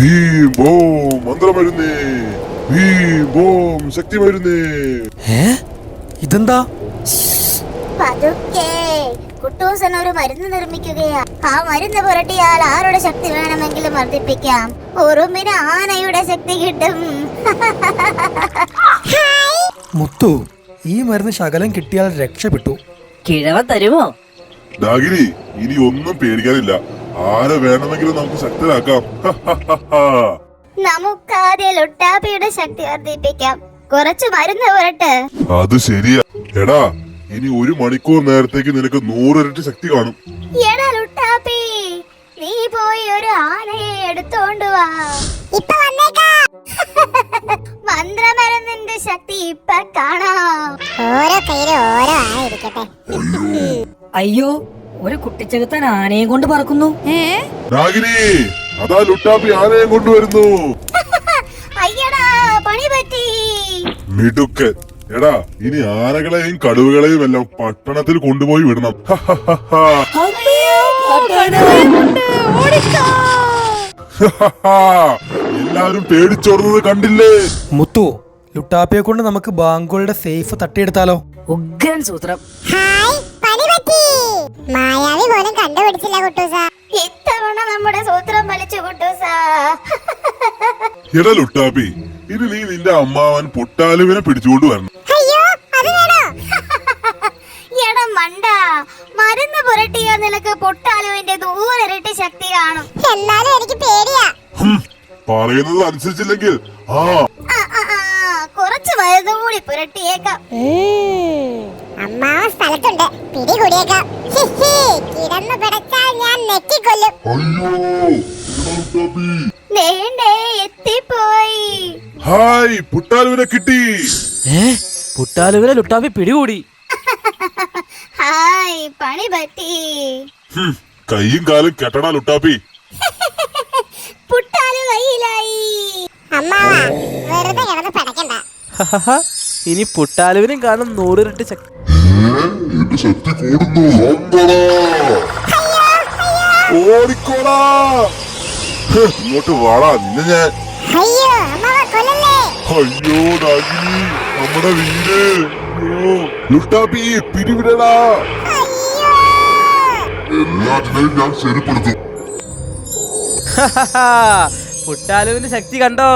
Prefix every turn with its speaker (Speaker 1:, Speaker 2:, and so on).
Speaker 1: ഭീം ബോം മന്ത്രമരുന്നേ, ഭീം ബോം ശക്തി മരുന്നേ.
Speaker 2: ഇതെന്താ?
Speaker 3: പതുക്കെ കുട്ടൂസൻ ഒരു മരുന്ന് നിർമ്മിക്കുകയാ. ആ മരുന്ന് പുരട്ടിയാൽ ആരുടെ ശക്തി വേണമെങ്കിലും വർദ്ധിപ്പിക്കാം. ഉറുമ്പിന് ആനയുടെ ശക്തി കിട്ടും.
Speaker 2: മുത്തു, ഈ മരുന്ന് ശകലം കിട്ടിയാൽ രക്ഷപ്പെട്ടു.
Speaker 4: കിഴവ തരുമോ?
Speaker 1: ഡാഗിനി, ഇനി ഒന്നും പേടിക്കാനില്ല. ആരെ വേണമെങ്കിലും നമുക്ക് ശക്തരാക്കാം.
Speaker 3: നമുക്കാദ്യം ലുട്ടാപ്പിയുടെ ശക്തി വർദ്ധിപ്പിക്കാം. കുറച്ചു മരുന്ന് പുരട്ട്.
Speaker 1: അത് ശരിയാ. എടാ, ഇനി 1 മണിക്കൂർ നേരത്തേക്ക് നിനക്ക് 100 ഇരട്ടി ശക്തി കാണും.
Speaker 3: എടാ ലുട്ടാപ്പി, നീ പോയി ഒരു ആനയെ എടുത്തോണ്ട് വാ. ഇപ്പൊ വന്നേക്കാം. മന്ത്രമരുന്നിന്റെ ശക്തി ഇപ്പൊ കാണാം. ഓരോ കയ്യിലും ഓരോ ആന ഇരിക്കട്ടെ.
Speaker 4: അയ്യോ, ഒരു കുട്ടിച്ചെകുത്താൻ ആനയെ കൊണ്ട് പറക്കുന്നു.
Speaker 1: ഡാഗിനി, അതാ ലുട്ടാപ്പി ആനയെ കൊണ്ടുവരുന്നു.
Speaker 3: അയ്യടാ, പണി പറ്റി.
Speaker 1: മിടുക്കൻ. എടാ, ഇനി ആനകളെയും കടുവകളെയും എല്ലാം പട്ടണത്തിൽ കൊണ്ടുപോയി വിടണം. എല്ലാരും പേടിച്ചോടുന്നത് കണ്ടില്ലേ?
Speaker 2: മുത്തു, ലുട്ടാപ്പിയെ കൊണ്ട് നമുക്ക് ബാങ്കുകളുടെ സേഫ് തട്ടിയെടുത്താലോ?
Speaker 4: ഉഗ്രൻ സൂത്രം.
Speaker 3: ഹായ്, പണി പറ്റി. മായാവി പോലും കണ്ടുപിടിച്ചില്ല കുട്ടൂസ. ഇത്തവണ നമ്മുടെ സൂത്രം വലിച്ചു കുട്ടൂസ.
Speaker 1: എടാ ലുട്ടാപ്പി, ഇനി നീ നിന്റെ അമ്മാവൻ പൊട്ടാലുവിനെ പിടിച്ചുകൊണ്ട് വരണം.
Speaker 3: അയ്യോ, അത് വേണോ? എടാ മണ്ട, മരുന്ന് പുരട്ടിയ നിനക്ക് പൊട്ടാലുവിന്റെ 100 ഇരട്ടി ശക്തി കാണും. എന്നാലും എനിക്ക് പേടിയാ.
Speaker 1: പറയുന്നത് അനുസരിച്ചില്ലെങ്കിൽ
Speaker 3: കുറച്ച് മരുന്ന് കൂടി പുരട്ടിയേക്കാം. അമ്മാവ സ്ഥലത്തുണ്ട്, പിടികൂടിയേക്കാം. കിടന്നു പിടച്ചാൽ ഞാൻ നെറ്റിക്കൊല്ലും. എത്തിപ്പോയി.
Speaker 1: ഹായ്, പൊട്ടാലുവിനെ കിട്ടി.
Speaker 2: പുട്ടാലുവിനെ ലുട്ടാപ്പി പിടികൂടി.
Speaker 3: ഹായ്, പണി പറ്റി.
Speaker 1: കൈയും കാലും കെട്ടടാ ലുട്ടാപ്പി.
Speaker 3: പുട്ടാലു കയ്യിലായി. അമ്മാവ, വെറുതെ കിടന്ന് പടക്കണ്ട.
Speaker 2: ഇനി പുട്ടാലുവിനും കാണും 100 ഇരട്ടി ശക്തി.
Speaker 1: എന്റെ ശക്തി കൂടുന്നു. ഓടിക്കോടാ. ഇങ്ങോട്ട് വാടാ, നിന്നെ ഞാൻ.
Speaker 3: അയ്യോ, അമ്മാവ കൊല്ലല്ലേ.
Speaker 1: അയ്യോ ഡാഗിനി, നമ്മുടെ വീട്. ലുട്ടാപ്പി, പിടിവിടടാ. എല്ലാത്തിനെയും ഞാൻ ശരിപ്പെടുത്തും.
Speaker 2: പുട്ടാലുവിന്റെ ശക്തി കണ്ടോ?